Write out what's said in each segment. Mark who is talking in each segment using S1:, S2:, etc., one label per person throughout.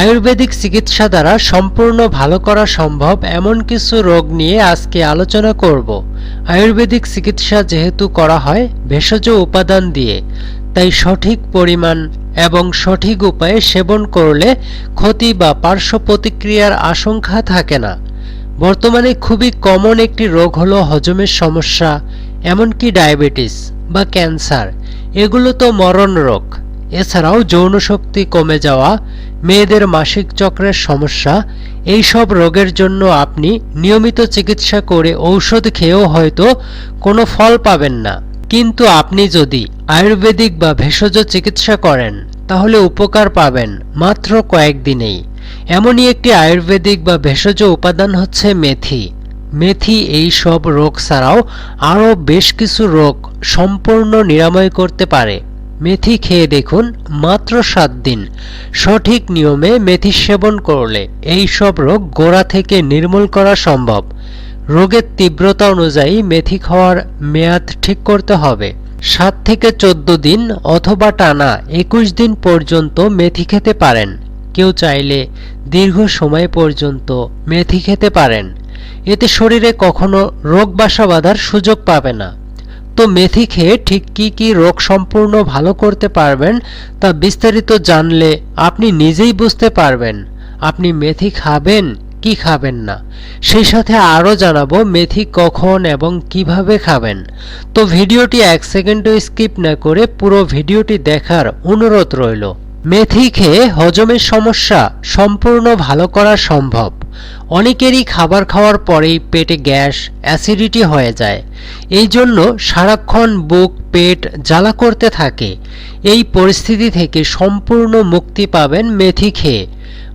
S1: আয়ুর্বেদিক চিকিৎসা দ্বারা সম্পূর্ণ ভালো করা সম্ভব এমন কিছু রোগ নিয়ে আজকে আলোচনা করব। আয়ুর্বেদিক চিকিৎসা যেহেতু করা হয় ভেষজ উপাদান দিয়ে, তাই সঠিক পরিমাণ এবং সঠিক উপায়ে সেবন করলে ক্ষতি বা পার্শ্ব প্রতিক্রিয়ার আশঙ্কা থাকে না। বর্তমানে খুবই কমন একটি রোগ হলো হজমের সমস্যা, এমনকি ডায়াবেটিস বা ক্যান্সার। এগুলো তো মরণ রোগ। এছাড়াও যৌনশক্তি কমে যাওয়া, মেয়েদের মাসিক চক্রের সমস্যা, এই সব রোগের জন্য আপনি নিয়মিত চিকিৎসা করে ঔষধ খেয়েও হয়তো কোনো ফল পাবেন না। কিন্তু আপনি যদি আয়ুর্বেদিক বা ভেষজ চিকিৎসা করেন তাহলে উপকার পাবেন মাত্র কয়েকদিনেই। এমনই একটি আয়ুর্বেদিক বা ভেষজ উপাদান হচ্ছে মেথি। মেথি এই সব রোগ ছাড়াও আরও বেশ কিছু রোগ সম্পূর্ণ নিরাময় করতে পারে। মেথি খেয়ে দেখুন, মাত্র 7 দিন সঠিক নিয়মে মেথি সেবন করলে এই সব রোগ গোড়া থেকে নির্মূল করা সম্ভব। রোগের তীব্রতা অনুযায়ী মেথি খাওয়ার মেয়াদ ঠিক করতে হবে। 7 থেকে 14 দিন অথবা টানা 21 দিন পর্যন্ত মেথি খেতে পারেন। কেউ চাইলে দীর্ঘ সময় পর্যন্ত মেথি খেতে পারেন। এতে শরীরে কখনো রোগ বাসা বাঁধার সুযোগ পাবে না। তো মেথি খেয়ে ঠিক কি কি রোগ সম্পূর্ণ ভালো করতে পারবেন তা বিস্তারিত জানলে আপনি নিজেই বুঝতে পারবেন আপনি মেথি খাবেন কি খাবেন না। সেই সাথে আরও জানাবো মেথি কখন এবং কিভাবে খাবেন। তো ভিডিওটি 1 সেকেন্ডও স্কিপ না করে পুরো ভিডিওটি দেখার অনুরোধ রইল। মেথি খেয়ে হজমের সমস্যা সম্পূর্ণ ভালো করা সম্ভব। অনেকেরই খাবার খাওয়ার পরেই পেটে গ্যাস, অ্যাসিডিটি হয়ে যায়। এই জন্য সারাক্ষণ বুক পেট জ্বালা করতে থাকে। এই পরিস্থিতি থেকে সম্পূর্ণ মুক্তি পাবেন মেথি খেয়ে।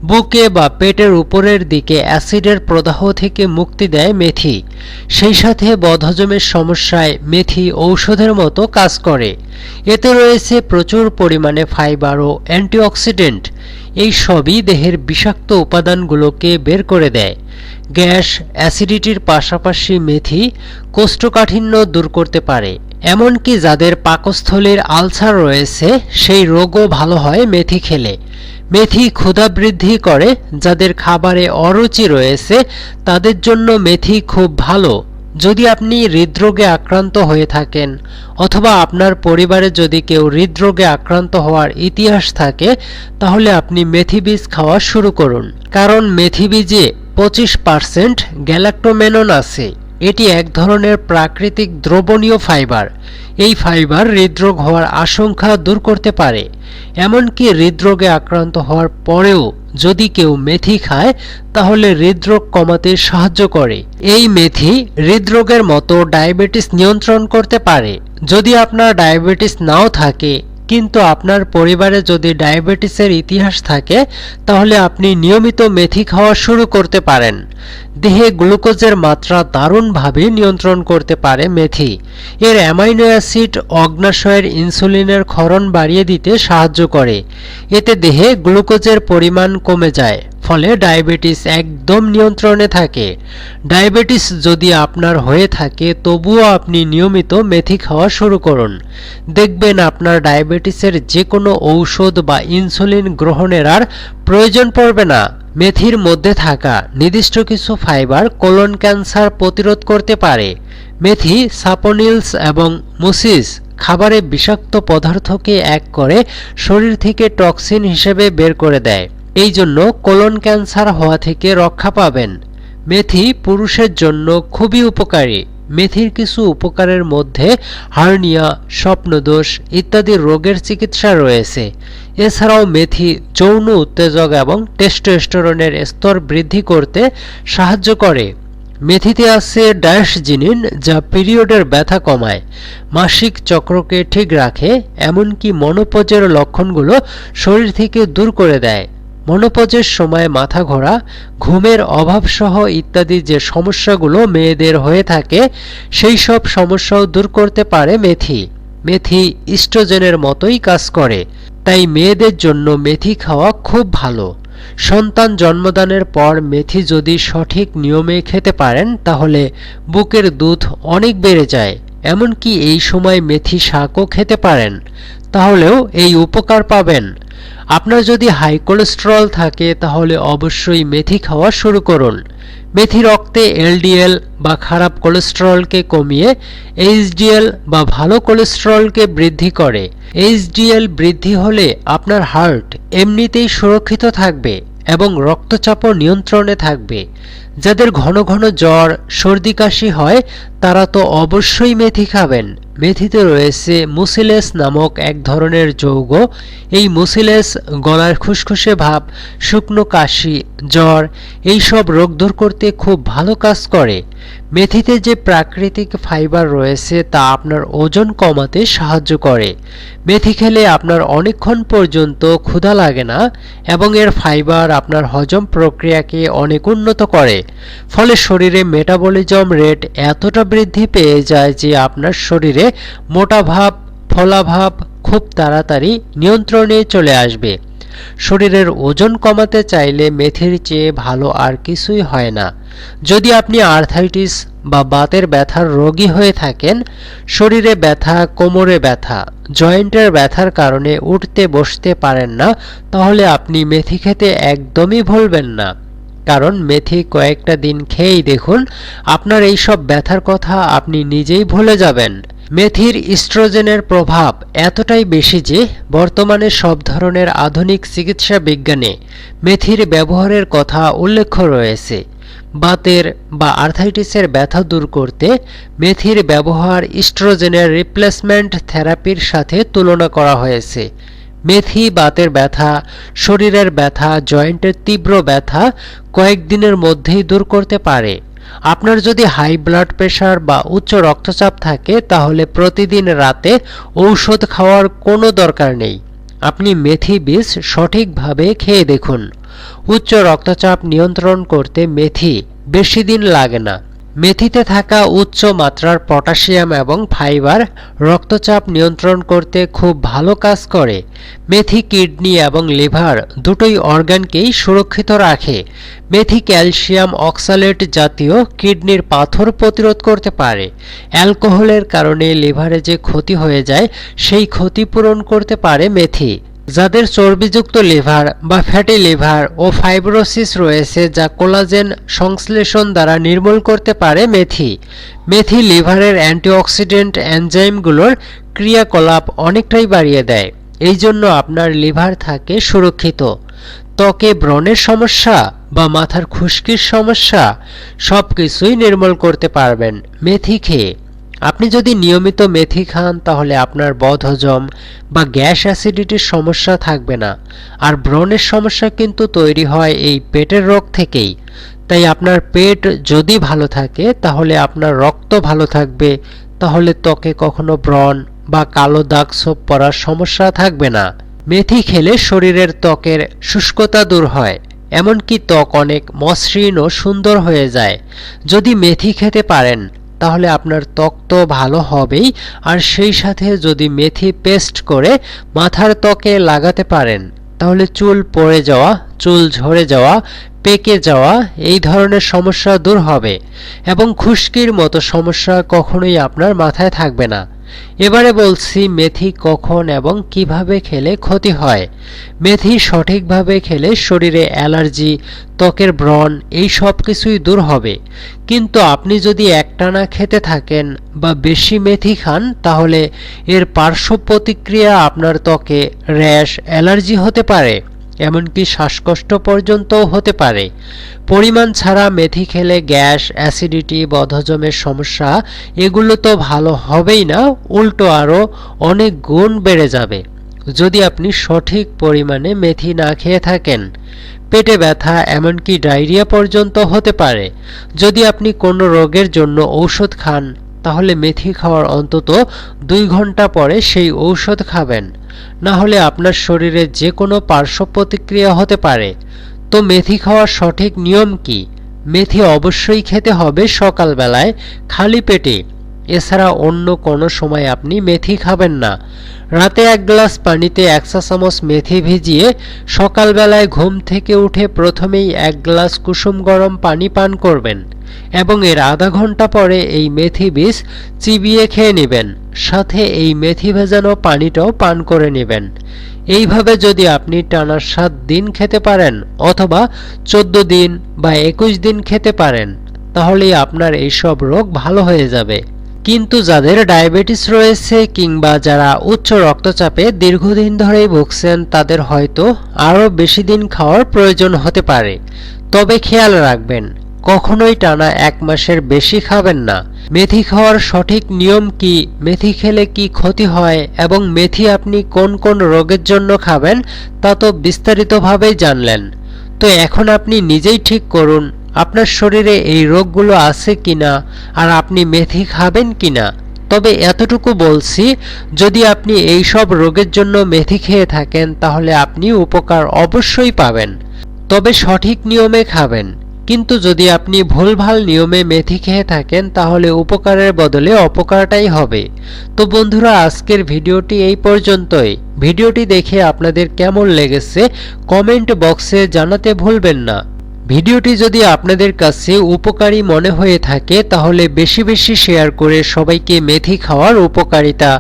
S1: বুকে বা পেটের উপরের দিকে অ্যাসিডের প্রদাহ থেকে মুক্তি দেয় মেথি। সেই সাথে বদহজমের সমস্যায় মেথি ঔষধের মতো কাজ করে। এতে রয়েছে প্রচুর পরিমাণে ফাইবার ও অ্যান্টিঅক্সিডেন্ট। এই সবই দেহের বিষাক্ত উপাদানগুলোকে বের করে দেয়। গ্যাস, অ্যাসিডিটির পাশাপাশি মেথি কোষ্ঠকাঠিন্য দূর করতে পারে। এমনকি যাদের পাকস্থলীর আলসার রয়েছে সেই রোগও ভালো হয় মেথি খেলে। মেথি ক্ষুধা বৃদ্ধি করে। যাদের খাবারে অরুচি রয়েছে তাদের জন্য মেথি খুব ভালো। যদি আপনি হৃদরোগে আক্রান্ত হয়ে থাকেন অথবা আপনার পরিবারে যদি কেউ হৃদরোগে আক্রান্ত হওয়ার ইতিহাস থাকে তাহলে আপনি মেথি বীজ খাওয়া শুরু করুন। কারণ মেথি বীজে 25% গ্যালাক্টোমেনন আছে। এটি এক ধরনের প্রাকৃতিক দ্রবণীয় ফাইবার। এই ফাইবার হৃদরোগ হওয়ার আশঙ্কা দূর করতে পারে। এমনকি হৃদরোগে আক্রান্ত হওয়ার পরেও যদি কেউ মেথি খায় তাহলে হৃদরোগ কমাতে সাহায্য করে। এই মেথি হৃদরোগের মতো ডায়াবেটিস নিয়ন্ত্রণ করতে পারে। যদি আপনার ডায়াবেটিস নাও থাকে কিন্তু আপনার পরিবারে যদি ডায়াবেটিসের ইতিহাস থাকে তাহলে আপনি নিয়মিত মেথি খাওয়া শুরু করতে পারেন। দেহে গ্লুকোজের মাত্রা দারুণভাবে নিয়ন্ত্রণ করতে পারে মেথি। এর অ্যামাইনো অ্যাসিড অগ্নাশয়ের ইনসুলিনের ক্ষরণ বাড়িয়ে দিতে সাহায্য করে। এতে দেহে গ্লুকোজের পরিমাণ কমে যায়, ফলে ডায়াবেটিস একদম নিয়ন্ত্রণে থাকে। ডায়াবেটিস যদি আপনার হয়ে থাকে তবুও আপনি নিয়মিত মেথি খাওয়া শুরু করুন। দেখবেন আপনার ডায়াবেটিসের যে কোনো ঔষধ বা ইনসুলিন গ্রহণের আর প্রয়োজন পড়বে না। মেথির মধ্যে থাকা নির্দিষ্ট কিছু ফাইবার কোলন ক্যান্সার প্রতিরোধ করতে পারে। মেথি সাপোনিলস এবং মুসিস খাবারে বিষাক্ত পদার্থকে এক করে শরীর থেকে টক্সিন হিসেবে বের করে দেয়। এই জন্য কোলন ক্যান্সার হওয়া থেকে রক্ষা পাবেন। মেথি পুরুষের জন্য খুবই উপকারী। মেথির কিছু উপকারের মধ্যে হার্নিয়া, স্বপ্নদোষ ইত্যাদি রোগের চিকিৎসা রয়েছে। এছাড়াও মেথি যৌন উত্তেজক এবং টেস্টোস্টেরনের স্তর বৃদ্ধি করতে সাহায্য করে। মেথিতে আছে ডায়াসজিনিন, যা পিরিয়ডের ব্যথা কমায়, মাসিক চক্রকে ঠিক রাখে, এমনকি মনোপজের লক্ষণগুলো শরীর থেকে দূর করে দেয়। মনোপজের সময় মাথা ঘোরা, ঘুমের অভাবসহ ইত্যাদি যে সমস্যাগুলো মেয়েদের হয়ে থাকে সেই সব সমস্যাও দূর করতে পারে মেথি। মেথি ইস্ট্রোজেনের মতোই কাজ করে, তাই মেয়েদের জন্য মেথি খাওয়া খুব ভালো। সন্তান জন্মদানের পর মেথি যদি সঠিক নিয়মে খেতে পারেন তাহলে বুকের দুধ অনেক বেড়ে যায়। এমনকি এই সময় মেথি শাকও খেতে পারেন, তাহলেও এই উপকার পাবেন। আপনার যদি হাই কোলেস্টেরল থাকে তাহলে অবশ্যই মেথি খাওয়া শুরু করুন। মেথি রক্তে এলডিএল বা খারাপ কোলেস্টেরলকে কমিয়ে এইচডিএল বা ভালো কোলেস্টেরলকে বৃদ্ধি করে। এইচডিএল বৃদ্ধি হলে আপনার হার্ট এমনিতেই সুরক্ষিত থাকবে এবং রক্তচাপও নিয়ন্ত্রণে থাকবে। যাদের ঘন ঘন জ্বর সর্দি কাশি হয় তারা তো অবশ্যই মেথি খাবেন। মেথিতে রয়েছে মুসিলেস নামক এক ধরনের যৌগ। এই মুসিলেস গলার খুসখুসে ভাব, শুকনো কাশি, জ্বর এইসব রোগ দূর করতে খুব ভালো কাজ করে। মেথিতে যে প্রাকৃতিক ফাইবার রয়েছে তা আপনার ওজন কমাতে সাহায্য করে। মেথি খেলে আপনার অনেকক্ষণ পর্যন্ত ক্ষুধা লাগে না এবং এর ফাইবার আপনার হজম প্রক্রিয়াকে অনেক উন্নত করে। ফলে শরীরে মেটাবলিজম রেট এতটা বৃদ্ধি পেয়ে যায় যে আপনার শরীরে মোটা ভাব, ফোলা ভাব খুব তাড়াতাড়ি নিয়ন্ত্রণে চলে আসবে। শরীরের ওজন কমাতে চাইলে মেথির চেয়ে ভালো আর কিছুই হয় না। যদি আপনি আর্থাইটিস বা বাতের ব্যথার রোগী হয়ে থাকেন, শরীরে ব্যথা, কোমরে ব্যথা, জয়েন্টের ব্যথার কারণে উঠতে বসতে পারেন না, তাহলে আপনি মেথি খেতে একদমই ভুলবেন না। কারণ মেথি কয়েকটা দিন খেয়েই দেখুন আপনার এইসব ব্যথার কথা আপনি নিজেই ভুলে যাবেন। মেথির ইস্ট্রোজেনের প্রভাব এতটাই বেশি যে বর্তমানে সব ধরনের আধুনিক চিকিৎসা বিজ্ঞানে মেথির ব্যবহারের কথা উল্লেখ রয়েছে। বাতের বা আর্থাইটিসের ব্যথা দূর করতে মেথির ব্যবহার ইস্ট্রোজেনের রিপ্লেসমেন্ট থেরাপির সাথে তুলনা করা হয়েছে। মেথি বাতের ব্যথা, শরীরের ব্যথা, জয়েন্টের তীব্র ব্যথা কয়েকদিনের মধ্যেই দূর করতে পারে। আপনার যদি হাই ব্লাড প্রেশার বা উচ্চ রক্তচাপ থাকে তাহলে প্রতিদিন রাতে ঔষধ খাওয়ার কোনো দরকার নেই। আপনি মেথি বীজ সঠিকভাবে খেয়ে দেখুন। উচ্চ রক্তচাপ নিয়ন্ত্রণ করতে মেথি বেশি দিন লাগে না। মেথিতে থাকা উচ্চ মাত্রার পটাশিয়াম এবং ফাইবার রক্তচাপ নিয়ন্ত্রণ করতে খুব ভালো কাজ করে। মেথি কিডনি এবং লিভার দুটোই অর্গানকেই সুরক্ষিত রাখে। মেথি ক্যালসিয়াম অক্সালেট জাতীয় কিডনির পাথর প্রতিরোধ করতে পারে। অ্যালকোহলের কারণে লিভারে যে ক্ষতি হয়ে যায় সেই ক্ষতি পূরণ করতে পারে মেথি। যাদের চর্বিযুক্ত লিভার বা ফ্যাটি লিভার ও ফাইব্রোসিস রয়েছে যা কোলাজেন সংশ্লেষণ দ্বারা নির্মূল করতে পারে মেথি। মেথি লিভারের অ্যান্টিঅক্সিডেন্ট এনজাইমগুলোর ক্রিয়াকলাপ অনেকটাই বাড়িয়ে দেয়। এই জন্য আপনার লিভার থাকে সুরক্ষিত। ত্বকে ব্রণের সমস্যা বা মাথার খুশকির সমস্যা সব কিছুই নির্মূল করতে পারবেন মেথি খেয়ে। আপনি যদি নিয়মিত মেথি খান তাহলে আপনার বদহজম বা গ্যাস অ্যাসিডিটির সমস্যা থাকবে না। আর ব্রণের সমস্যা কিন্তু তৈরি হয় এই পেটের রোগ থেকেই। তাই আপনার পেট যদি ভালো থাকে তাহলে আপনার রক্ত ভালো থাকবে, তাহলে ত্বকে কখনো ব্রণ বা কালো দাগ ছোপ পড়ার সমস্যা থাকবে না। মেথি খেলে শরীরের ত্বকের শুষ্কতা দূর হয়, এমনকি ত্বক অনেক মসৃণ ও সুন্দর হয়ে যায়। যদি মেথি খেতে পারেন তাহলে আপনার ত্বক তো ভালো হবেই, আর সেই সাথে যদি মেথি পেস্ট করে মাথার ত্বকে লাগাতে পারেন তাহলে চুল পড়ে যাওয়া, চুল ঝরে যাওয়া, পেকে যাওয়া এই ধরনের সমস্যা দূর হবে এবং খুশকির মতো সমস্যা কখনোই আপনার মাথায় থাকবে না। এবারে বলছি মেথি কখন এবং কিভাবে খেলে ক্ষতি হয়। মেথি সঠিকভাবে খেলে শরীরে অ্যালার্জি, ত্বকের ব্রণ এই সব কিছুই দূর হবে। কিন্তু আপনি যদি একটানা খেতে থাকেন বা বেশি মেথি খান তাহলে এর পার্শ্ব প্রতিক্রিয়া আপনার ত্বকে র্যাশ, অ্যালার্জি হতে পারে, এমনকি শ্বাসকষ্ট পর্যন্তও হতে পারে। পরিমাণ ছাড়া মেথি খেলে গ্যাস, অ্যাসিডিটি, বদহজমের সমস্যা এগুলো তো ভালো হবেই না, উল্টো আরও অনেক গুণ বেড়ে যাবে যদি আপনি সঠিক পরিমাণে মেথি না খেয়ে থাকেন। পেটে ব্যথা, এমনকি ডায়রিয়া পর্যন্ত হতে পারে। যদি আপনি কোনো রোগের জন্য ঔষধ খান তাহলে মেথি খাওয়ার অন্তত 2 ঘন্টা পরে সেই ঔষধ খাবেন, না হলে আপনার শরীরে যে কোনো পার্শ্ব প্রতিক্রিয়া হতে পারে। তো মেথি খাওয়ার সঠিক নিয়ম কি? মেথি অবশ্যই খেতে হবে সকালবেলায় খালি পেটে। এছাড়া অন্য কোনো সময় আপনি মেথি খাবেন না। রাতে 1 গ্লাস পানিতে 1 চা চামচ মেথি ভিজিয়ে সকালবেলায় ঘুম থেকে উঠে প্রথমেই 1 গ্লাস কুসুম গরম পানি পান করবেন এবং এর আধা ঘন্টা পরে এই মেথি বীজ চিবিয়ে খেয়ে নেবেন, সাথে এই মেথি ভেজানো পানিটাও পান করে নেবেন। এইভাবে যদি আপনি টানা 7 দিন খেতে পারেন অথবা 14 দিন বা 21 দিন খেতে পারেন তাহলেই আপনার এইসব রোগ ভালো হয়ে যাবে। কিন্তু যাদের ডায়াবেটিস রয়েছে কিংবা যারা উচ্চ রক্তচাপে দীর্ঘদিন ধরেই ভুগছেন তাদের হয়তো আরও বেশি দিন খাওয়ার প্রয়োজন হতে পারে। তবে খেয়াল রাখবেন, কখনোই টানা 1 মাসের বেশি খাবেন না। মেথি খাওয়ার সঠিক নিয়ম কি, মেথি খেলে কি ক্ষতি হয় এবং মেথি আপনি কোন কোন রোগের জন্য খাবেন তা তো বিস্তারিতভাবেই জানলেন। তো এখন আপনি নিজেই ঠিক করুন আপনার শরীরে এই রোগগুলো আছে কিনা আর আপনি মেথি খাবেন কিনা। তবে এতটুকু বলছি, যদি আপনি এই সব রোগের জন্য মেথি খেয়ে থাকেন তাহলে আপনি উপকার অবশ্যই পাবেন, তবে সঠিক নিয়মে খাবেন। কিন্তু যদি আপনি ভুলভাল নিয়মে মেথি খেয়ে থাকেন তাহলে উপকারের বদলে অপকারটাই হবে। তো বন্ধুরা, আজকের ভিডিওটি এই পর্যন্তই। ভিডিওটি দেখে আপনাদের কেমন লেগেছে কমেন্ট বক্সে জানাতে ভুলবেন না। ভিডিওটি যদি আপনাদের কাছে উপকারী মনে হয়ে থাকে তাহলে বেশি বেশি শেয়ার করে সবাইকে মেথি খাওয়ার উপকারিতা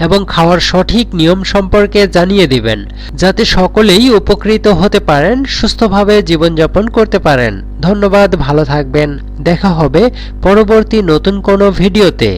S1: এবং খাওয়ার সঠিক নিয়ম সম্পর্কে জানিয়ে দিবেন, যাতে সকলেই উপকৃত হতে পারেন, সুস্থভাবে জীবনযাপন করতে পারেন। ধন্যবাদ, ভালো থাকবেন। দেখা হবে পরবর্তী নতুন কোনো ভিডিওতে।